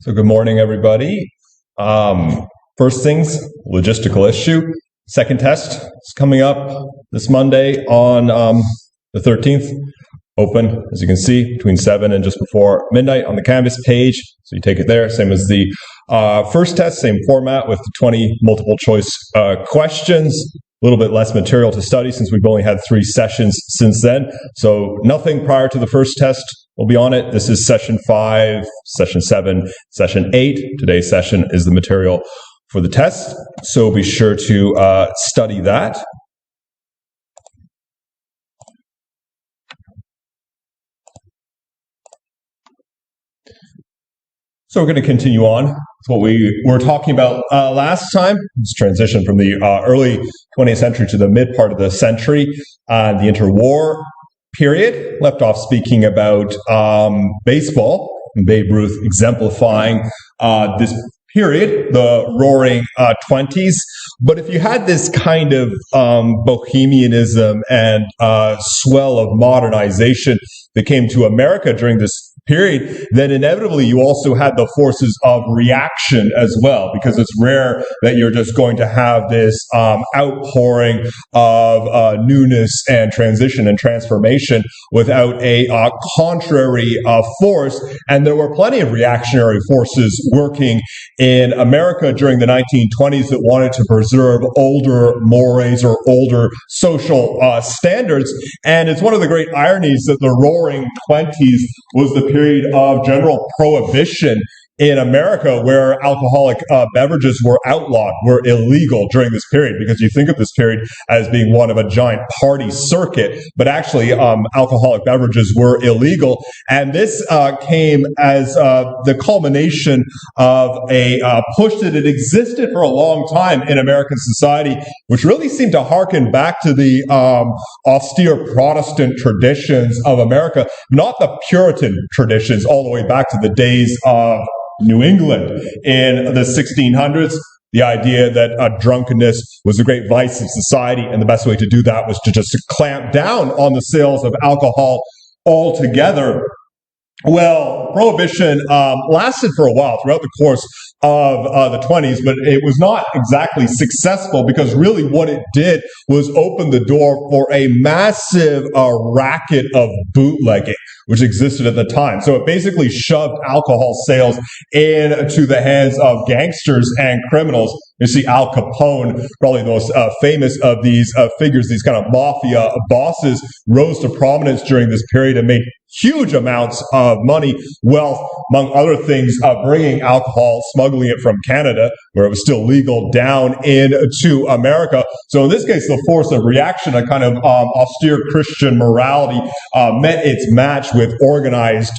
So good morning, everybody. First things, logistical issue. Second test is coming up this Monday on the 13th. Open, as you can see, between 7 and just before midnight on the Canvas page. So you take it there, same as the first test, same format with 20 multiple choice questions. A little bit less material to study since we've only had 3 sessions since then. So nothing prior to the first test will be on it. This is session 5, session 7, session 8. Today's session is the material for the test. So be sure to study that. So we're going to continue on with what we were talking about last time. This transition from the early 20th century to the mid part of the century, the interwar period. Left off speaking about baseball, and Babe Ruth exemplifying this period, the roaring 20s. But if you had this kind of bohemianism and swell of modernization that came to America during this period, then inevitably you also had the forces of reaction as well, because it's rare that you're just going to have this outpouring of newness and transition and transformation without a contrary force. And there were plenty of reactionary forces working in America during the 1920s that wanted to preserve older mores or older social standards. And it's one of the great ironies that the Roaring 20s was the period of general prohibition in America, where alcoholic beverages were outlawed, were illegal during this period, because you think of this period as being one of a giant party circuit, but actually alcoholic beverages were illegal. And this came as the culmination of a push that had existed for a long time in American society, which really seemed to harken back to the austere Protestant traditions of America, not the Puritan traditions all the way back to the days of New England in the 1600s. The idea that drunkenness was a great vice of society, and the best way to do that was to just clamp down on the sales of alcohol altogether. Well, Prohibition lasted for a while throughout the course of the 20s, but it was not exactly successful, because really what it did was open the door for a massive racket of bootlegging, which existed at the time. So it basically shoved alcohol sales into the hands of gangsters and criminals. You see Al Capone, probably the most famous of these figures, these kind of mafia bosses, rose to prominence during this period and made huge amounts of money, wealth, among other things, bringing alcohol, smuggling it from Canada, where it was still legal, down into America. So in this case, the force of reaction, a kind of austere Christian morality, met its match with organized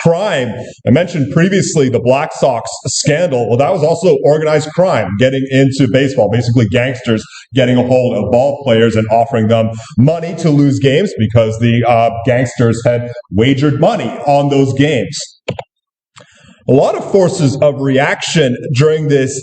crime. I mentioned previously the Black Sox scandal. Well, that was also organized crime, getting into baseball, basically gangsters getting a hold of ball players and offering them money to lose games, because the gangsters had wagered money on those games. A lot of forces of reaction during this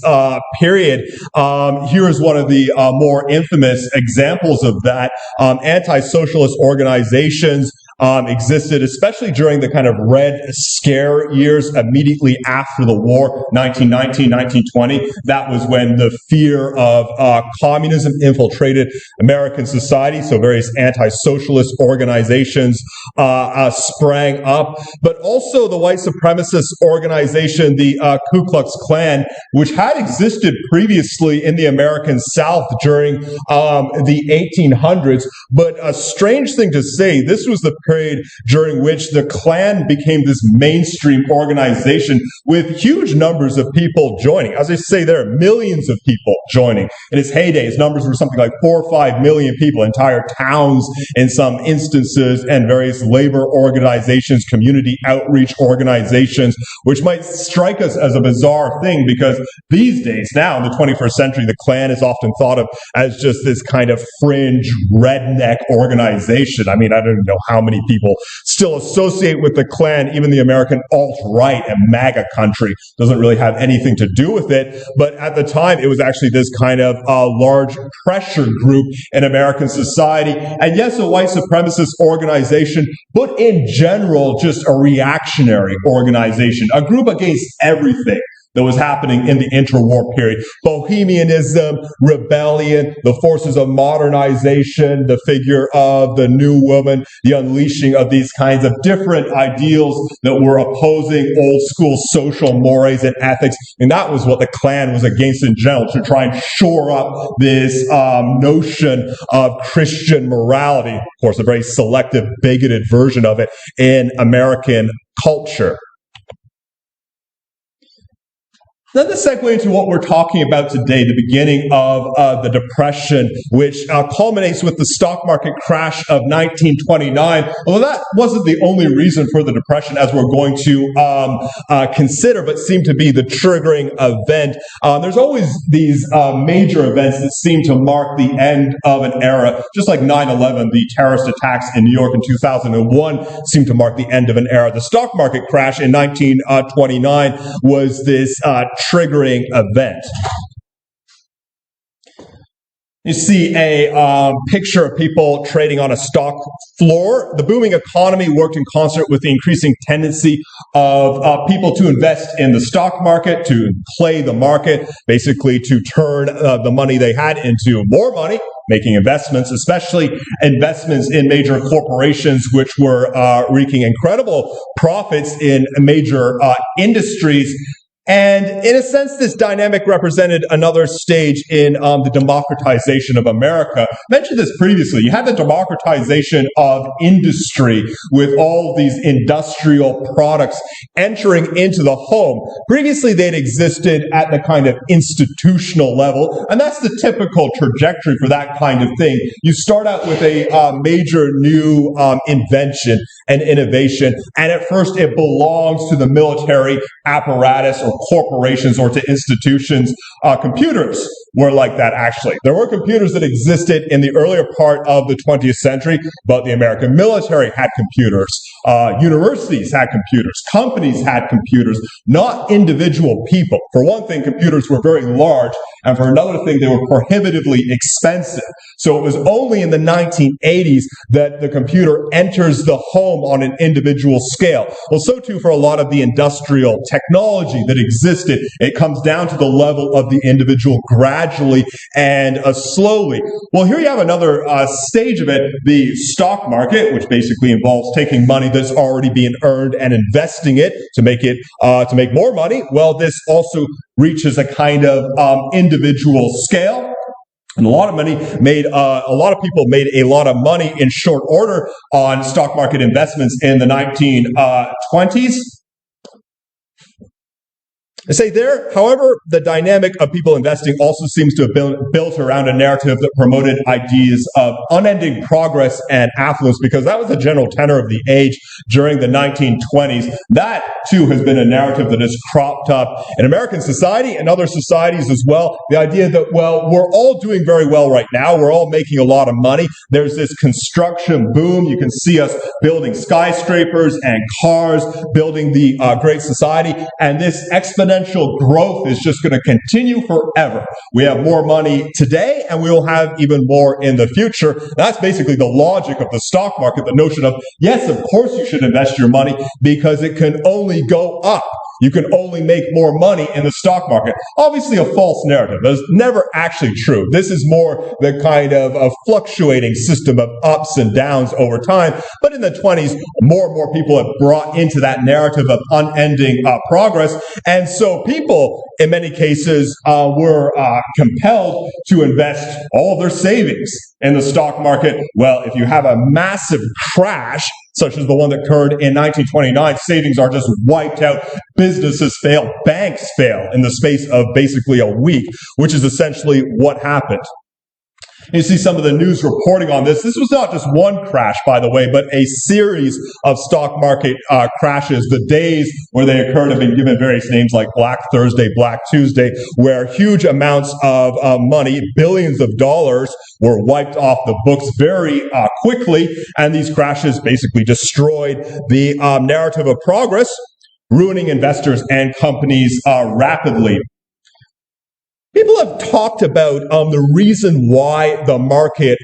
period. Here is one of the more infamous examples of that. Anti-socialist organizations existed, especially during the kind of Red Scare years immediately after the war, 1919, 1920. That was when the fear of communism infiltrated American society. So various anti-socialist organizations sprang up, but also the white supremacist organization, the Ku Klux Klan, which had existed previously in the American South during the 1800s. But a strange thing to say, this was the period during which the Klan became this mainstream organization with huge numbers of people joining. As I say, there are millions of people joining. In its heyday, its numbers were something like 4 or 5 million people, entire towns in some instances, and various labor organizations, community outreach organizations, which might strike us as a bizarre thing, because these days, now in the 21st century, the Klan is often thought of as just this kind of fringe redneck organization. I mean, I don't know how many many people still associate with the Klan. Even the American alt-right and MAGA country doesn't really have anything to do with it. But at the time, it was actually this kind of large pressure group in American society. And yes, a white supremacist organization, but in general, just a reactionary organization, a group against everything that was happening in the interwar period. Bohemianism, rebellion, the forces of modernization, the figure of the new woman, the unleashing of these kinds of different ideals that were opposing old school social mores and ethics. And that was what the Klan was against in general, to try and shore up this notion of Christian morality. Of course, a very selective, bigoted version of it in American culture. Then the segue into what we're talking about today, the beginning of the Depression, which culminates with the stock market crash of 1929. Although that wasn't the only reason for the Depression, as we're going to consider, but seemed to be the triggering event. There's always these major events that seem to mark the end of an era, just like 9/11, the terrorist attacks in New York in 2001 seemed to mark the end of an era. The stock market crash in 1929 was this triggering event. You see a picture of people trading on a stock floor. The booming economy worked in concert with the increasing tendency of people to invest in the stock market, to play the market, basically to turn the money they had into more money, making investments, especially investments in major corporations, which were wreaking incredible profits in major industries. And in a sense, this dynamic represented another stage in the democratization of America. I mentioned this previously. You had the democratization of industry with all of these industrial products entering into the home. Previously, they'd existed at the kind of institutional level, and that's the typical trajectory for that kind of thing. You start out with a major new invention and innovation, and at first it belongs to the military apparatus or corporations or to institutions. Computers were like that, actually. There were computers that existed in the earlier part of the 20th century, but the American military had computers. Universities had computers. Companies had computers, not individual people. For one thing, computers were very large, and for another thing, they were prohibitively expensive. So it was only in the 1980s that the computer enters the home on an individual scale. Well, so too for a lot of the industrial technology that existed. It comes down to the level of the individual gradually and slowly. Well, here you have another stage of it, the stock market, which basically involves taking money that's already being earned and investing it to make more money. Well, this also reaches a kind of individual scale. And a lot of people made a lot of money in short order on stock market investments in the 1920s. I say there, however, the dynamic of people investing also seems to have been built around a narrative that promoted ideas of unending progress and affluence, because that was the general tenor of the age during the 1920s. That, too, has been a narrative that has cropped up in American society and other societies as well. The idea that, well, we're all doing very well right now. We're all making a lot of money. There's this construction boom. You can see us building skyscrapers and cars, building the Great Society, and this exponential growth is just going to continue forever. We have more money today, and we will have even more in the future. That's basically the logic of the stock market, the notion of, yes, of course you should invest your money because it can only go up. You can only make more money in the stock market. Obviously a false narrative. That's never actually true. This is more the kind of a fluctuating system of ups and downs over time. But in the 20s, more and more people have brought into that narrative of unending progress. And so people, in many cases, were compelled to invest all of their savings in the stock market. Well, if you have a massive crash, such as the one that occurred in 1929, savings are just wiped out. Businesses fail, banks fail in the space of basically a week, which is essentially what happened. You see some of the news reporting on this. This was not just one crash, by the way, but a series of stock market crashes. The days where they occurred have been given various names like Black Thursday, Black Tuesday, where huge amounts of money, billions of dollars, were wiped off the books very quickly, and these crashes basically destroyed the narrative of progress, ruining investors and companies rapidly. People have talked about the reason why the market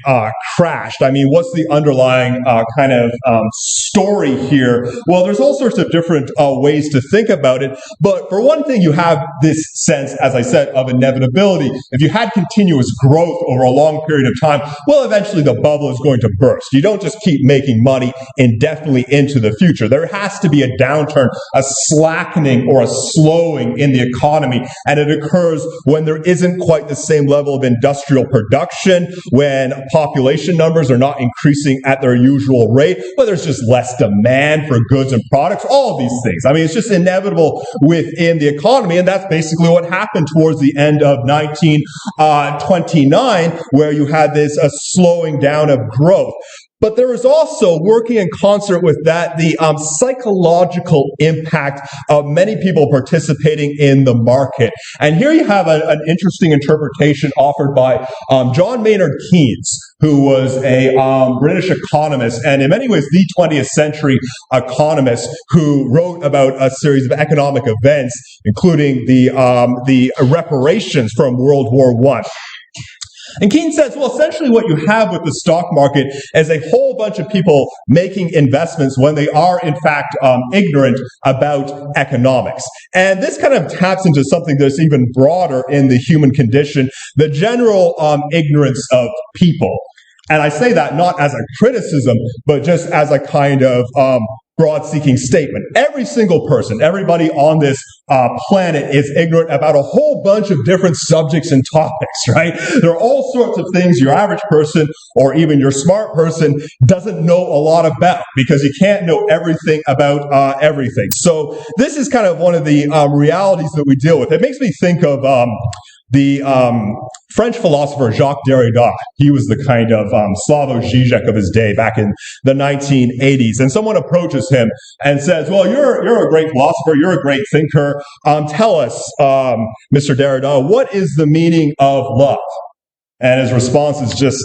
crashed. I mean, what's the underlying kind of story here? Well, there's all sorts of different ways to think about it. But for one thing, you have this sense, as I said, of inevitability. If you had continuous growth over a long period of time, well, eventually the bubble is going to burst. You don't just keep making money indefinitely into the future. There has to be a downturn, a slackening or a slowing in the economy, and it occurs when there isn't quite the same level of industrial production, when population numbers are not increasing at their usual rate, but there's just less demand for goods and products, all of these things. I mean, it's just inevitable within the economy, and that's basically what happened towards the end of 1929, where you had this slowing down of growth. But there is also, working in concert with that, the psychological impact of many people participating in the market. And here you have an interesting interpretation offered by John Maynard Keynes, who was a British economist, and in many ways the 20th century economist, who wrote about a series of economic events, including the reparations from World War I. And Keynes says, well, essentially what you have with the stock market is a whole bunch of people making investments when they are, in fact, ignorant about economics. And this kind of taps into something that's even broader in the human condition, the general ignorance of people. And I say that not as a criticism, but just as a kind of broad-seeking statement. Every single person, everybody on this planet is ignorant about a whole bunch of different subjects and topics, right? There are all sorts of things your average person or even your smart person doesn't know a lot about, because you can't know everything about everything. So this is kind of one of the realities that we deal with. It makes me think of the French philosopher Jacques Derrida. He was the kind of Slavoj Žižek of his day back in the 1980s. And someone approaches him and says, well, you're a great philosopher, you're a great thinker. Tell us, Mr. Derrida, what is the meaning of love? And his response is just,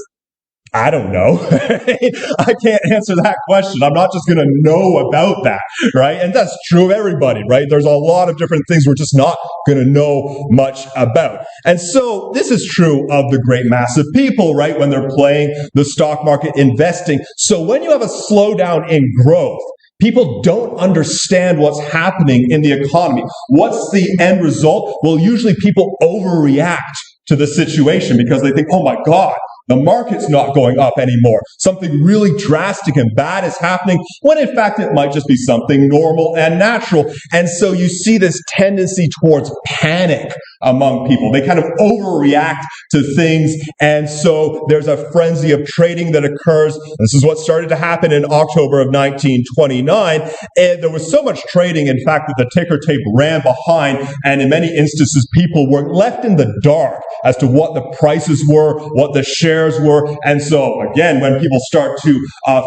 I don't know. I can't answer that question. I'm not just going to know about that, right? And that's true of everybody, right? There's a lot of different things we're just not going to know much about. And so this is true of the great mass of people, right? When they're playing the stock market, investing. So when you have a slowdown in growth, people don't understand what's happening in the economy. What's the end result? Well, usually people overreact to the situation because they think, oh my God, the market's not going up anymore. Something really drastic and bad is happening, when in fact it might just be something normal and natural. And so you see this tendency towards panic among people. They kind of overreact to things, and so there's a frenzy of trading that occurs. This is what started to happen in October of 1929, and there was so much trading, in fact, that the ticker tape ran behind, and in many instances people were left in the dark as to what the prices were, what the shares were. And so again, when people start to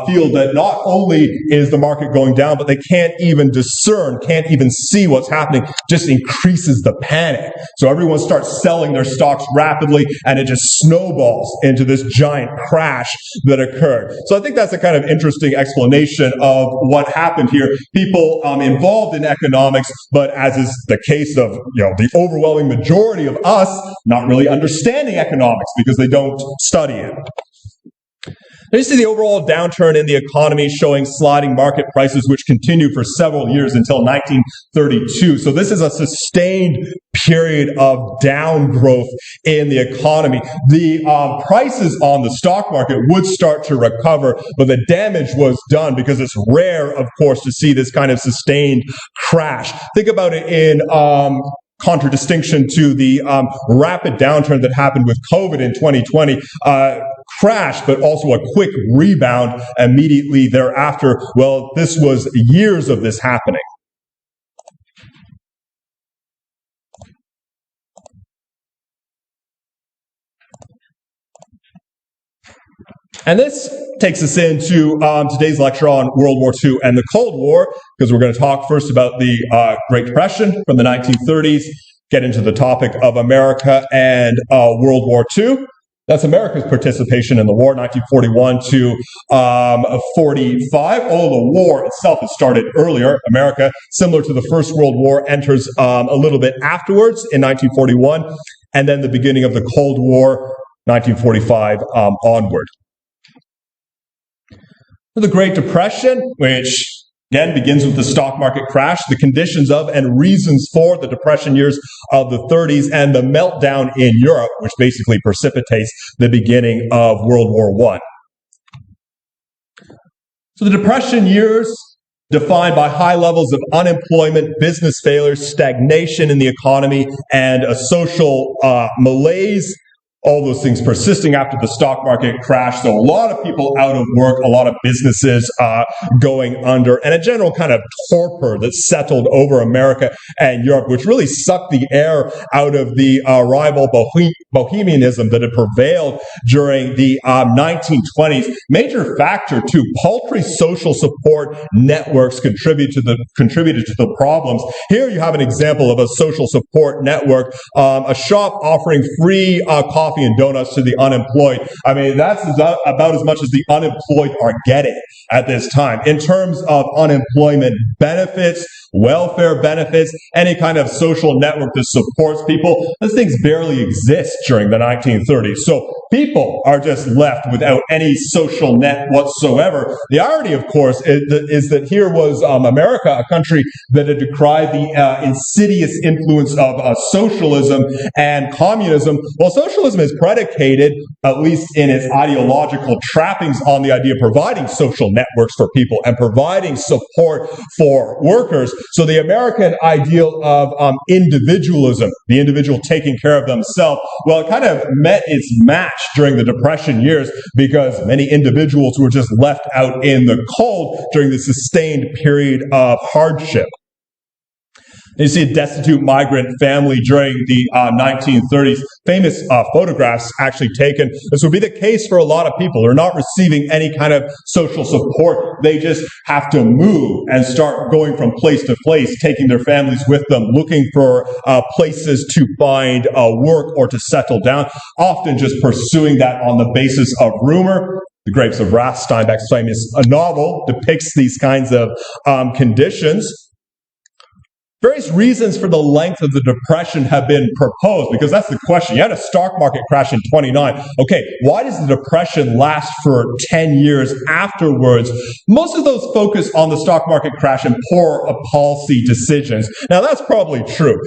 feel that not only is the market going down, but they can't even discern, can't even see what's happening, just increases the panic. So everyone starts selling their stocks rapidly, and it just snowballs into this giant crash that occurred. So I think that's a kind of interesting explanation of what happened here. People involved in economics, but as is the case of the overwhelming majority of us, not really understanding economics because they don't study it. Now you see the overall downturn in the economy, showing sliding market prices, which continued for several years until 1932. So this is a sustained period of down growth in the economy. The prices on the stock market would start to recover, but the damage was done, because it's rare, of course, to see this kind of sustained crash. Think about it in contradistinction to the rapid downturn that happened with COVID in 2020, crash, but also a quick rebound immediately thereafter. Well, this was years of this happening. And this takes us into today's lecture on World War II and the Cold War, because we're going to talk first about the Great Depression from the 1930s, get into the topic of America and World War II. That's America's participation in the war, 1941 to 45. Although the war itself had started earlier, America, similar to the First World War, enters a little bit afterwards in 1941, and then the beginning of the Cold War, 1945 onward. The Great Depression, which again begins with the stock market crash, the conditions of and reasons for the Depression years of the 30s, and the meltdown in Europe, which basically precipitates the beginning of World War I. So the Depression years, defined by high levels of unemployment, business failures, stagnation in the economy, and a social malaise, all those things persisting after the stock market crash. So a lot of people out of work, a lot of businesses going under, and a general kind of torpor that settled over America and Europe, which really sucked the air out of the rival bohemianism that had prevailed during the 1920s. Major factor too, paltry social support networks contributed to the problems. Here you have an example of a social support network, a shop offering free coffee and donuts to the unemployed. I mean, that's about as much as the unemployed are getting at this time. In terms of unemployment benefits, welfare benefits, any kind of social network that supports people, those things barely exist during the 1930s. So people are just left without any social net whatsoever. The irony, of course, is that here was America, a country that had decried the insidious influence of socialism and communism. Well, socialism is predicated, at least in its ideological trappings, on the idea of providing social networks for people and providing support for workers. So the American ideal of individualism, the individual taking care of themselves, well, it kind of met its match during the Depression years, because many individuals were just left out in the cold during the sustained period of hardship. You see a destitute migrant family during the 1930s. Famous photographs actually taken. This would be the case for a lot of people. They're not receiving any kind of social support. They just have to move and start going from place to place, taking their families with them, looking for places to find work or to settle down, often just pursuing that on the basis of rumor. The Grapes of Wrath, Steinbeck's famous novel, depicts these kinds of conditions. Various reasons for the length of the Depression have been proposed, because that's the question. You had a stock market crash in 29. Okay, why does the Depression last for 10 years afterwards? Most of those focus on the stock market crash and poor policy decisions. Now, that's probably true.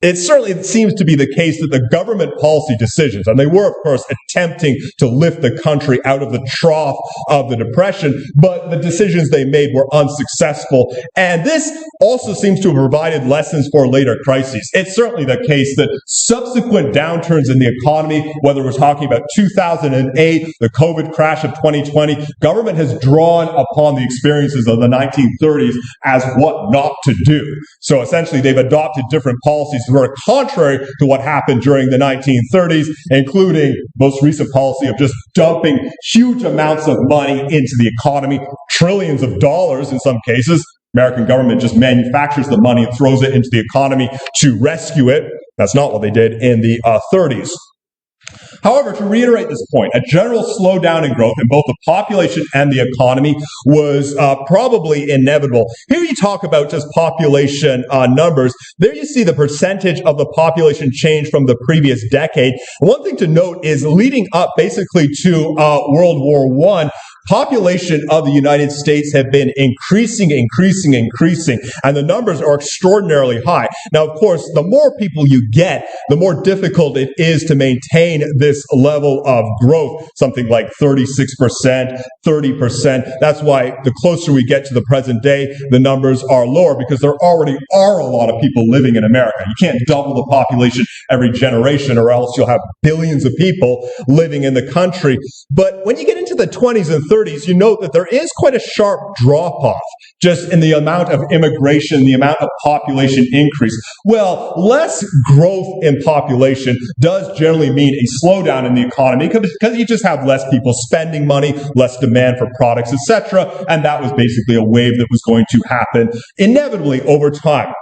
It certainly seems to be the case that the government policy decisions, and they were, of course, attempting to lift the country out of the trough of the Depression, but the decisions they made were unsuccessful. And this also seems to have provided lessons for later crises. It's certainly the case that subsequent downturns in the economy, whether we're talking about 2008, the COVID crash of 2020, government has drawn upon the experiences of the 1930s as what not to do. So essentially, they've adopted different policies that were contrary to what happened during the 1930s, including most recent policy of just dumping huge amounts of money into the economy, trillions of dollars in some cases. American government just manufactures the money and throws it into the economy to rescue it. That's not what they did in the 30s. However, to reiterate this point, a general slowdown in growth in both the population and the economy was probably inevitable. Here you talk about just population numbers. There you see the percentage of the population change from the previous decade. One thing to note is leading up basically to World War I, population of the United States have been increasing, and the numbers are extraordinarily high. Now, of course, the more people you get, the more difficult it is to maintain this level of growth, something like 36%, 30%. That's why the closer we get to the present day, the numbers are lower, because there already are a lot of people living in America. You can't double the population every generation, or else you'll have billions of people living in the country. But when you get into the 20s and 30s, 1930s, you note that there is quite a sharp drop-off just in the amount of immigration, the amount of population increase. Well, less growth in population does generally mean a slowdown in the economy because you just have less people spending money, less demand for products, etc. And that was basically a wave that was going to happen inevitably over time.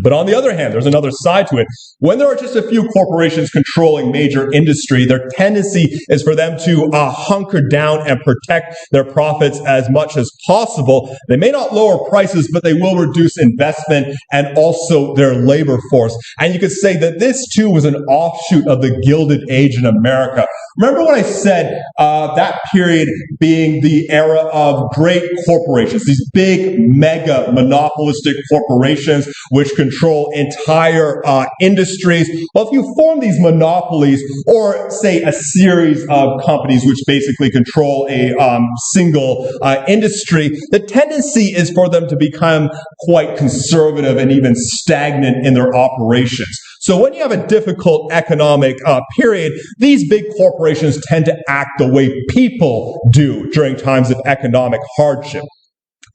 But on the other hand, there's another side to it. When there are just a few corporations controlling major industry, their tendency is for them to hunker down and protect their profits as much as possible. They may not lower prices, but they will reduce investment and also their labor force. And you could say that this too was an offshoot of the Gilded Age in America. Remember when I said that period being the era of great corporations, these big, mega, monopolistic corporations which control entire industries? Well, if you form these monopolies, or say a series of companies which basically control a single industry, the tendency is for them to become quite conservative and even stagnant in their operations. So when you have a difficult economic period, these big corporations tend to act the way people do during times of economic hardship.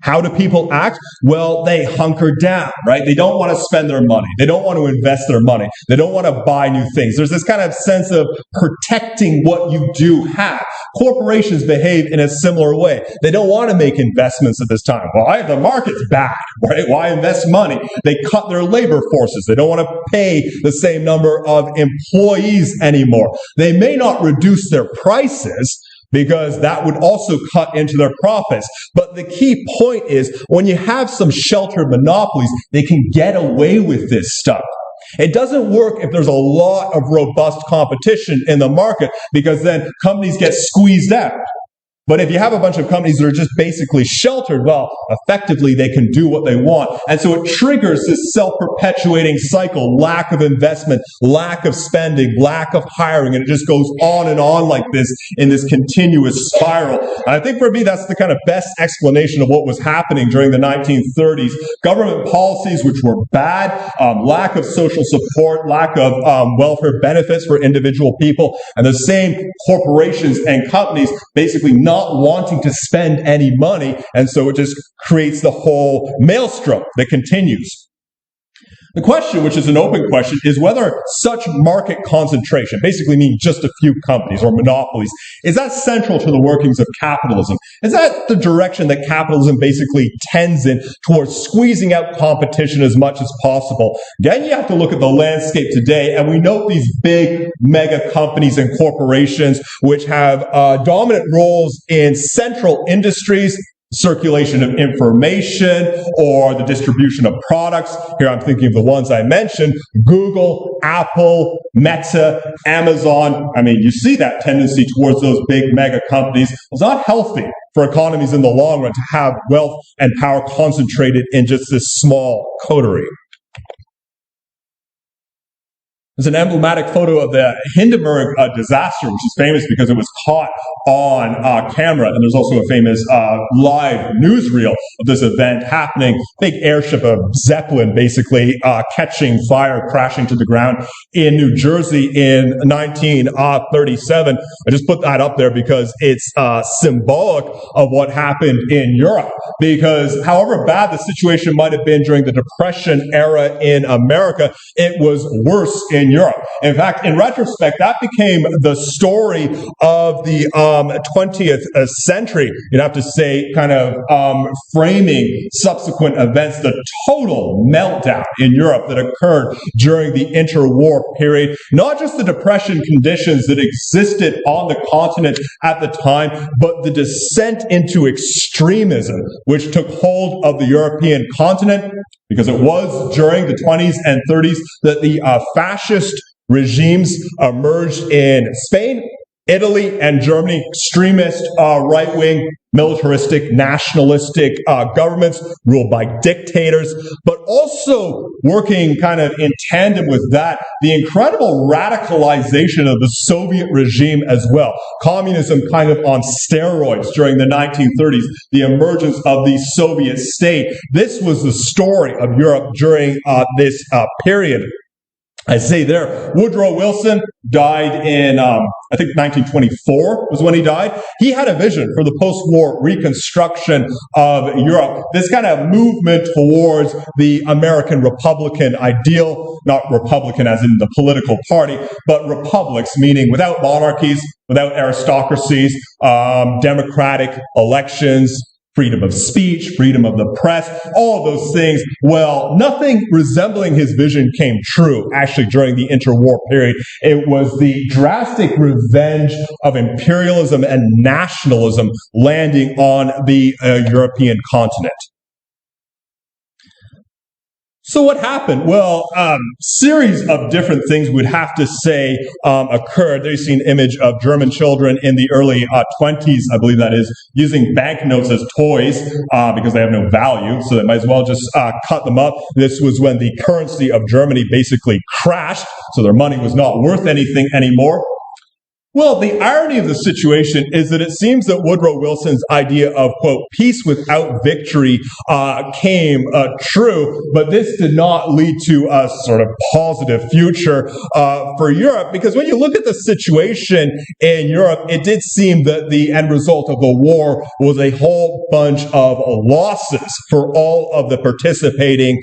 How do people act? Well, they hunker down, right? They don't want to spend their money. They don't want to invest their money. They don't want to buy new things. There's this kind of sense of protecting what you do have. Corporations behave in a similar way. They don't want to make investments at this time. Well, the market's bad, right? Why invest money? They cut their labor forces. They don't want to pay the same number of employees anymore. They may not reduce their prices, because that would also cut into their profits. But the key point is, when you have some sheltered monopolies, they can get away with this stuff. It doesn't work if there's a lot of robust competition in the market, because then companies get squeezed out. But if you have a bunch of companies that are just basically sheltered, well, effectively they can do what they want. And so it triggers this self-perpetuating cycle, lack of investment, lack of spending, lack of hiring, and it just goes on and on like this in this continuous spiral. And I think for me that's the kind of best explanation of what was happening during the 1930s. Government policies which were bad, lack of social support, lack of welfare benefits for individual people, and the same corporations and companies basically not wanting to spend any money, and so it just creates the whole maelstrom that continues. The question, which is an open question, is whether such market concentration, basically meaning just a few companies or monopolies, is that central to the workings of capitalism? Is that the direction that capitalism basically tends in, towards squeezing out competition as much as possible? Again, you have to look at the landscape today, and we note these big mega companies and corporations which have dominant roles in central industries, circulation of information, or the distribution of products. Here I'm thinking of the ones I mentioned: Google, Apple, Meta, Amazon. I mean, you see that tendency towards those big mega companies. It's not healthy for economies in the long run to have wealth and power concentrated in just this small coterie. There's an emblematic photo of the Hindenburg disaster, which is famous because it was caught on camera. And there's also a famous live newsreel of this event happening. Big airship of Zeppelin basically catching fire, crashing to the ground in New Jersey in 1937. I just put that up there because it's symbolic of what happened in Europe. Because however bad the situation might have been during the Depression era in America, it was worse in Europe. In fact, in retrospect, that became the story of the 20th century. You'd have to say, kind of framing subsequent events, the total meltdown in Europe that occurred during the interwar period. Not just the Depression conditions that existed on the continent at the time, but the descent into extremism, which took hold of the European continent, because it was during the 20s and 30s that the fascist regimes emerged in Spain, Italy, and Germany. Extremist, right-wing, militaristic, nationalistic governments ruled by dictators, but also working kind of in tandem with that, the incredible radicalization of the Soviet regime as well. Communism kind of on steroids during the 1930s, the emergence of the Soviet state. This was the story of Europe during this period. I say there, Woodrow Wilson died in, I think 1924 was when he died. He had a vision for the post-war reconstruction of Europe, this kind of movement towards the American Republican ideal, not Republican as in the political party, but republics, meaning without monarchies, without aristocracies, democratic elections, freedom of speech, freedom of the press, all of those things. Well, nothing resembling his vision came true, actually, during the interwar period. It was the drastic revenge of imperialism and nationalism landing on the European continent. So what happened? Well, series of different things we'd have to say occurred. There you see an image of German children in the early 20s, I believe that is, using banknotes as toys because they have no value, so they might as well just cut them up. This was when the currency of Germany basically crashed, so their money was not worth anything anymore. Well, the irony of the situation is that it seems that Woodrow Wilson's idea of, quote, peace without victory came true, but this did not lead to a sort of positive future for Europe, because when you look at the situation in Europe, it did seem that the end result of the war was a whole bunch of losses for all of the participating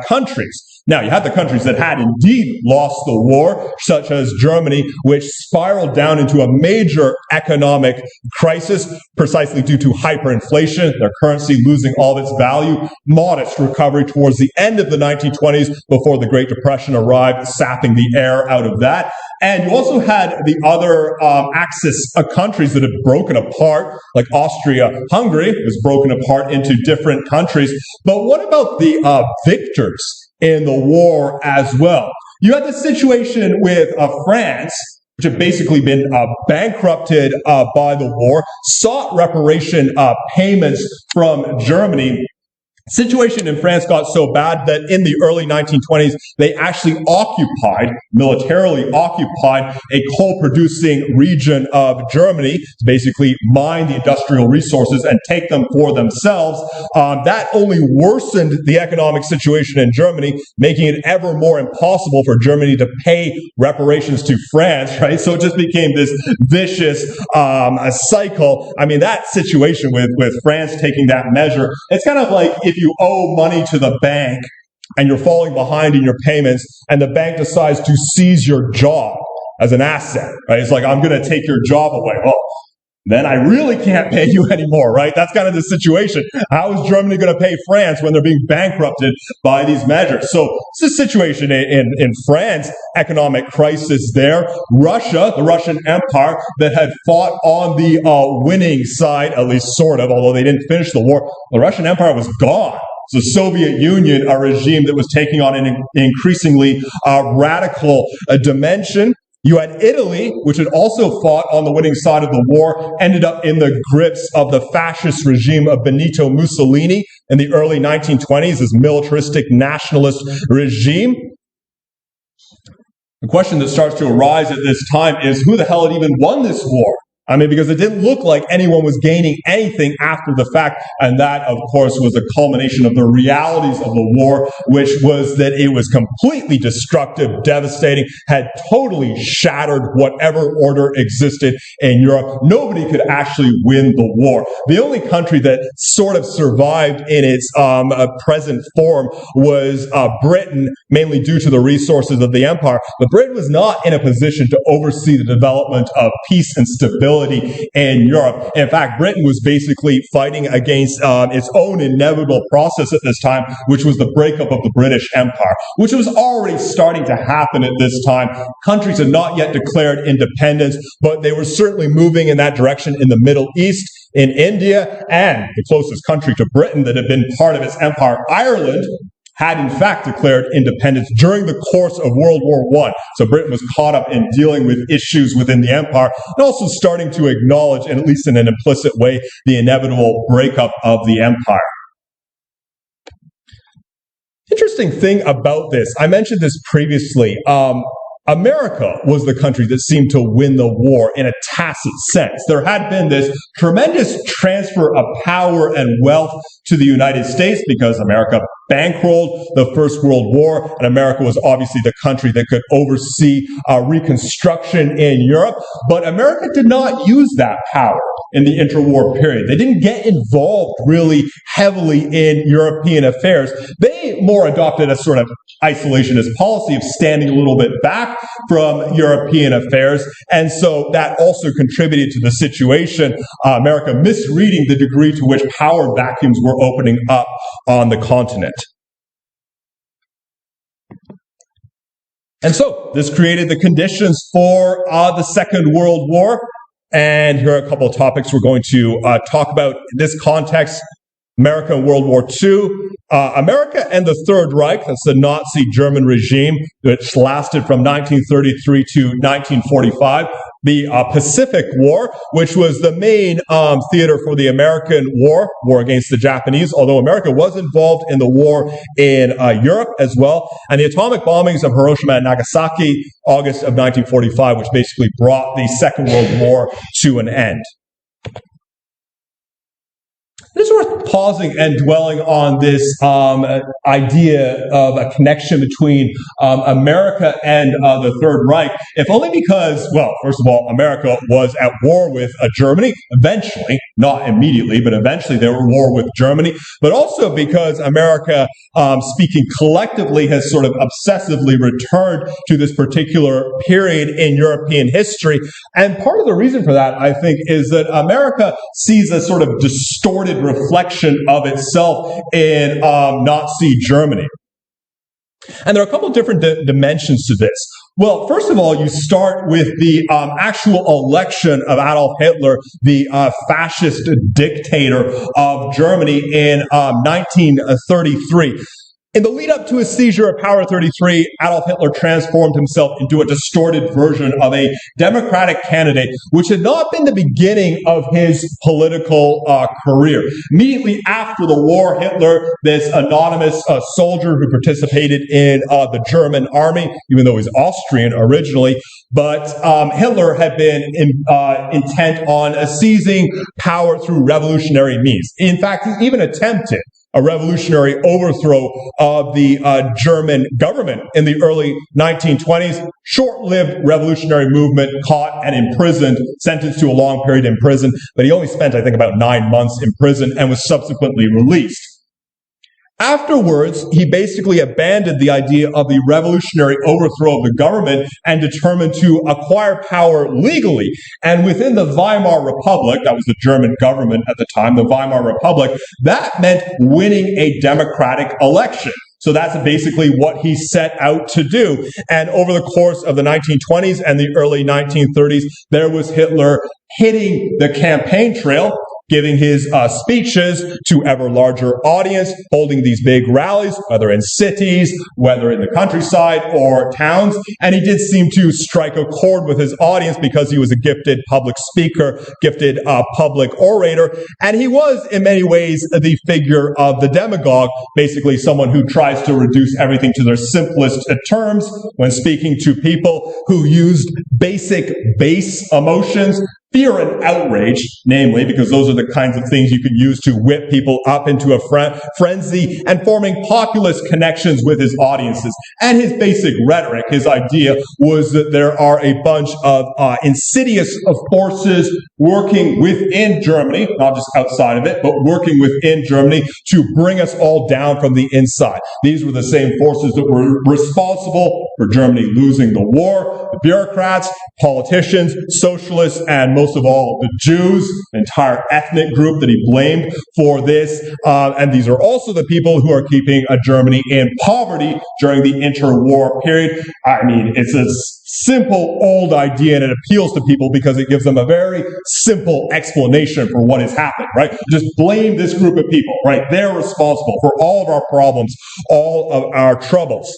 countries. Now, you had the countries that had indeed lost the war, such as Germany, which spiraled down into a major economic crisis, precisely due to hyperinflation, their currency losing all of its value, modest recovery towards the end of the 1920s before the Great Depression arrived, sapping the air out of that. And you also had the other axis of countries that had broken apart, like Austria-Hungary was broken apart into different countries. But what about the victors in the war as well? You had the situation with France, which had basically been bankrupted by the war, sought reparation payments from Germany. Situation in France got so bad that in the early 1920s, they actually militarily occupied a coal-producing region of Germany to basically mine the industrial resources and take them for themselves. That only worsened the economic situation in Germany, making it ever more impossible for Germany to pay reparations to France, right? So it just became this vicious cycle. I mean, that situation with France taking that measure, it's kind of like if you owe money to the bank and you're falling behind in your payments and the bank decides to seize your job as an asset, right? It's like, I'm going to take your job away. Well, then I really can't pay you anymore, right? That's kind of the situation. How is Germany going to pay France when they're being bankrupted by these measures? So it's a situation in France, economic crisis there. Russia, the Russian Empire that had fought on the winning side, at least sort of, although they didn't finish the war, the Russian Empire was gone. So the Soviet Union, a regime that was taking on an increasingly radical dimension. You had Italy, which had also fought on the winning side of the war, ended up in the grips of the fascist regime of Benito Mussolini in the early 1920s, this militaristic nationalist regime. The question that starts to arise at this time is, who the hell had even won this war? I mean, because it didn't look like anyone was gaining anything after the fact, and that, of course, was a culmination of the realities of the war, which was that it was completely destructive, devastating, had totally shattered whatever order existed in Europe. Nobody could actually win the war. The only country that sort of survived in its present form was Britain, mainly due to the resources of the empire. But Britain was not in a position to oversee the development of peace and stability in Europe. In fact, Britain was basically fighting against its own inevitable process at this time, which was the breakup of the British Empire, which was already starting to happen at this time. Countries had not yet declared independence, but they were certainly moving in that direction in the Middle East, in India, and the closest country to Britain that had been part of its empire, Ireland, had in fact declared independence during the course of World War I. So Britain was caught up in dealing with issues within the empire and also starting to acknowledge, and at least in an implicit way, the inevitable breakup of the empire. Interesting thing about this, I mentioned this previously, America was the country that seemed to win the war in a tacit sense. There had been this tremendous transfer of power and wealth to the United States because America bankrolled the First World War, and America was obviously the country that could oversee reconstruction in Europe. But America did not use that power in the interwar period. They didn't get involved really heavily in European affairs. They more adopted a sort of isolationist policy of standing a little bit back from European affairs. And so that also contributed to the situation, America misreading the degree to which power vacuums were opening up on the continent. And so this created the conditions for the Second World War. And here are a couple of topics we're going to talk about in this context. America and World War II. America and the Third Reich, that's the Nazi German regime, which lasted from 1933 to 1945. The Pacific War, which was the main theater for the American war against the Japanese, although America was involved in the war in Europe as well, and the atomic bombings of Hiroshima and Nagasaki, August of 1945, which basically brought the Second World War to an end. It is worth pausing and dwelling on this idea of a connection between America and the Third Reich, if only because, well, first of all, America was at war with Germany, eventually, not immediately, but eventually they were at war with Germany, but also because America, speaking collectively, has sort of obsessively returned to this particular period in European history. And part of the reason for that, I think, is that America sees a sort of distorted reflection of itself in Nazi Germany. And there are a couple of different dimensions to this. Well, first of all, you start with the actual election of Adolf Hitler, the fascist dictator of Germany in 1933. In the lead up to his seizure of power in 1933, Adolf Hitler transformed himself into a distorted version of a democratic candidate, which had not been the beginning of his political career. Immediately after the war, Hitler, this anonymous soldier who participated in the German army, even though he's Austrian originally, but Hitler had been intent on seizing power through revolutionary means. In fact, he even attempted a revolutionary overthrow of the German government in the early 1920s. Short-lived revolutionary movement, caught and imprisoned, sentenced to a long period in prison, but he only spent, I think, about 9 months in prison and was subsequently released. Afterwards, he basically abandoned the idea of the revolutionary overthrow of the government and determined to acquire power legally. And within the Weimar Republic, that was the German government at the time, the Weimar Republic, that meant winning a democratic election. So that's basically what he set out to do. And over the course of the 1920s and the early 1930s, there was Hitler hitting the campaign trail, giving his speeches to ever larger audience, holding these big rallies, whether in cities, whether in the countryside or towns. And he did seem to strike a chord with his audience because he was a gifted public speaker, gifted public orator. And he was, in many ways, the figure of the demagogue, basically someone who tries to reduce everything to their simplest terms when speaking to people who used basic base emotions, fear and outrage, namely, because those are the kinds of things you can use to whip people up into a frenzy, and forming populist connections with his audiences. And his basic rhetoric, his idea, was that there are a bunch of insidious forces working within Germany, not just outside of it, but working within Germany to bring us all down from the inside. These were the same forces that were responsible for Germany losing the war: the bureaucrats, politicians, socialists, and most of all, the Jews, an entire ethnic group that he blamed for this. And these are also the people who are keeping Germany in poverty during the interwar period. I mean, it's a simple old idea, and it appeals to people because it gives them a very simple explanation for what has happened, right? Just blame this group of people, right? They're responsible for all of our problems, all of our troubles.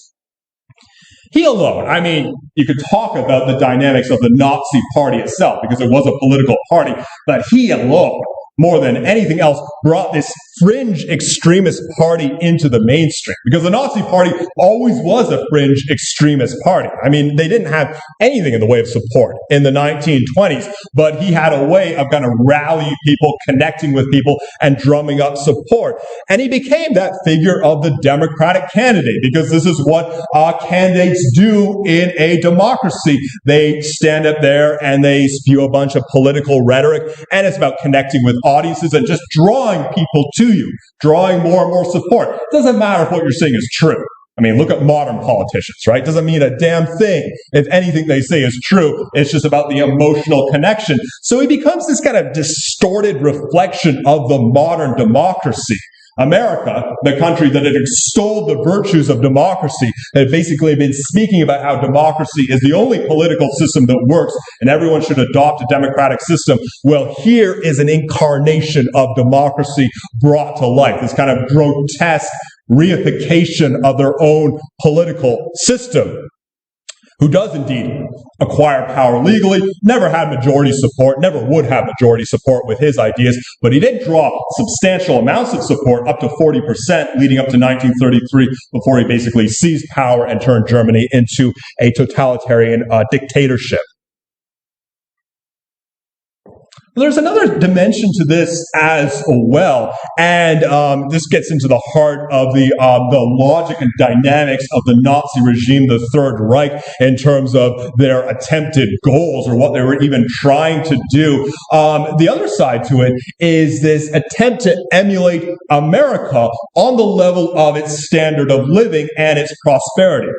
He alone, I mean, you could talk about the dynamics of the Nazi Party itself because it was a political party, but he alone, more than anything else, brought this fringe extremist party into the mainstream, because the Nazi Party always was a fringe extremist party. I mean, they didn't have anything in the way of support in the 1920s, but he had a way of kind of rallying people, connecting with people, and drumming up support. And he became that figure of the Democratic candidate, because this is what candidates do in a democracy. They stand up there and they spew a bunch of political rhetoric, and it's about connecting with audiences and just drawing people to you, drawing more and more support. It doesn't matter if what you're saying is true. I mean, look at modern politicians, right? Doesn't mean a damn thing if anything they say is true. It's just about the emotional connection. So he becomes this kind of distorted reflection of the modern democracy. America, the country that had extolled the virtues of democracy, had basically been speaking about how democracy is the only political system that works and everyone should adopt a democratic system. Well, here is an incarnation of democracy brought to life, this kind of grotesque reification of their own political system, who does indeed acquire power legally, never had majority support, never would have majority support with his ideas, but he did draw substantial amounts of support, up to 40%, leading up to 1933, before he basically seized power and turned Germany into a totalitarian dictatorship. There's another dimension to this as well, and this gets into the heart of the logic and dynamics of the Nazi regime, the Third Reich, in terms of their attempted goals or what they were even trying to do. The other side to it is this attempt to emulate America on the level of its standard of living and its prosperity.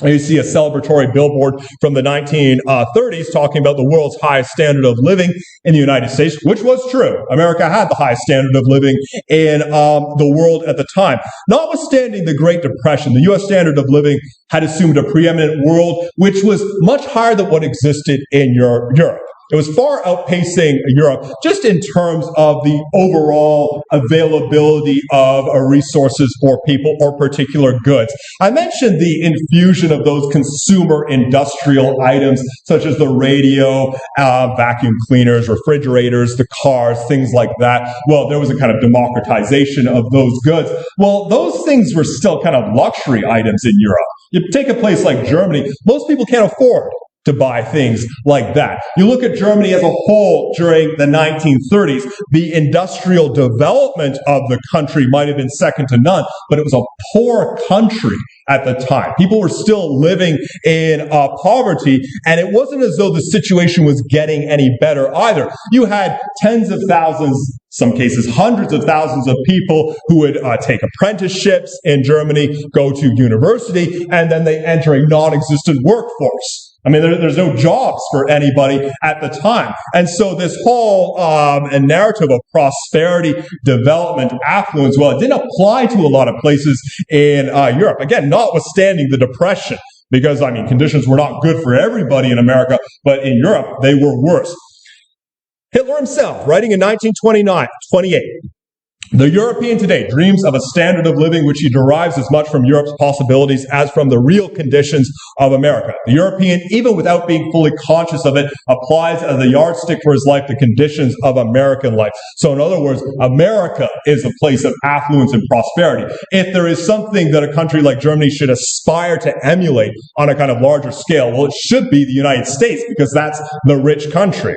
You see a celebratory billboard from the 1930s talking about the world's highest standard of living in the United States, which was true. America had the highest standard of living in the world at the time. Notwithstanding the Great Depression, the U.S. standard of living had assumed a preeminent world, which was much higher than what existed in Europe. It was far outpacing Europe just in terms of the overall availability of resources for people or particular goods. I mentioned the infusion of those consumer industrial items such as the radio, vacuum cleaners, refrigerators, the cars, things like that. Well, there was a kind of democratization of those goods. Well, those things were still kind of luxury items in Europe. You take a place like Germany, most people can't afford to buy things like that. You look at Germany as a whole during the 1930s, the industrial development of the country might have been second to none, but it was a poor country at the time. People were still living in poverty, and it wasn't as though the situation was getting any better either. You had tens of thousands, some cases hundreds of thousands of people who would take apprenticeships in Germany, go to university, and then they enter a non-existent workforce. I mean, there's no jobs for anybody at the time. And so this whole narrative of prosperity, development, affluence, well, it didn't apply to a lot of places in Europe. Again, notwithstanding the Depression, because, I mean, conditions were not good for everybody in America, but in Europe, they were worse. Hitler himself, writing in 1928, "The European today dreams of a standard of living which he derives as much from Europe's possibilities as from the real conditions of America. The European, even without being fully conscious of it, applies as a yardstick for his life the conditions of American life." So in other words, America is a place of affluence and prosperity. If there is something that a country like Germany should aspire to emulate on a kind of larger scale, well, it should be the United States, because that's the rich country.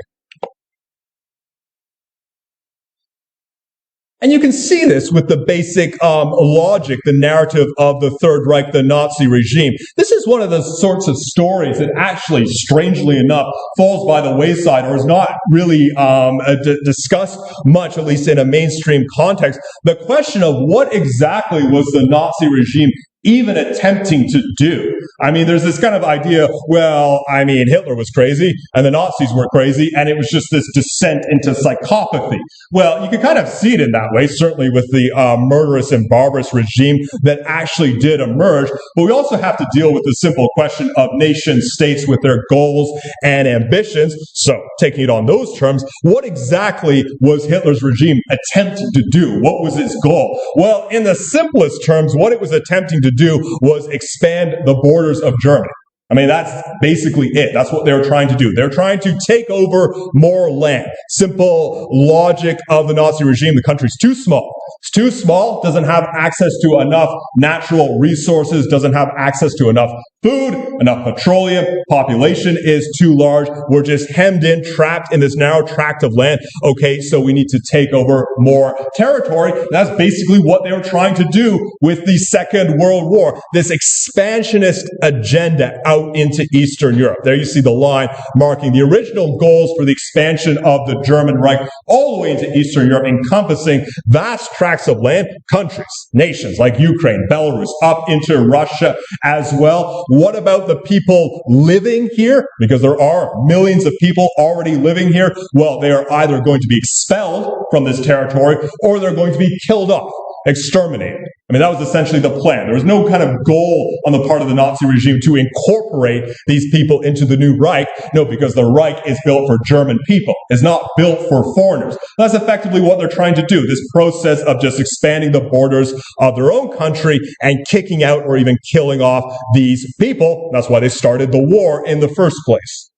And you can see this with the basic logic, the narrative of the Third Reich, the Nazi regime. This is one of the sorts of stories that actually, strangely enough, falls by the wayside or is not really discussed much, at least in a mainstream context. The question of what exactly was the Nazi regime even attempting to do. I mean, there's this kind of idea, well, I mean, Hitler was crazy and the Nazis were crazy and it was just this descent into psychopathy. Well, you can kind of see it in that way, certainly with the murderous and barbarous regime that actually did emerge. But we also have to deal with the simple question of nation states with their goals and ambitions. So, taking it on those terms, what exactly was Hitler's regime attempting to do? What was its goal? Well, in the simplest terms, what it was attempting to do was expand the borders of Germany. I mean, that's basically it. That's what they were trying to do. They're trying to take over more land. Simple logic of the Nazi regime. The country's too small. It's too small, doesn't have access to enough natural resources, doesn't have access to enough food, enough petroleum, population is too large. We're just hemmed in, trapped in this narrow tract of land. Okay, so we need to take over more territory. That's basically what they were trying to do with the Second World War, this expansionist agenda out into Eastern Europe. There you see the line marking the original goals for the expansion of the German Reich all the way into Eastern Europe, encompassing vast tracts of land, countries, nations like Ukraine, Belarus, up into Russia as well. What about the people living here? Because there are millions of people already living here. Well, they are either going to be expelled from this territory or they're going to be killed off, exterminated. I mean, that was essentially the plan. There was no kind of goal on the part of the Nazi regime to incorporate these people into the new Reich. No, because the Reich is built for German people. It's not built for foreigners. That's effectively what they're trying to do, this process of just expanding the borders of their own country and kicking out or even killing off these people. That's why they started the war in the first place.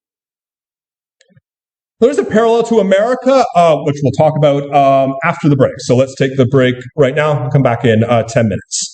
There's a parallel to America, which we'll talk about after the break. So let's take the break right now and come back in 10 minutes.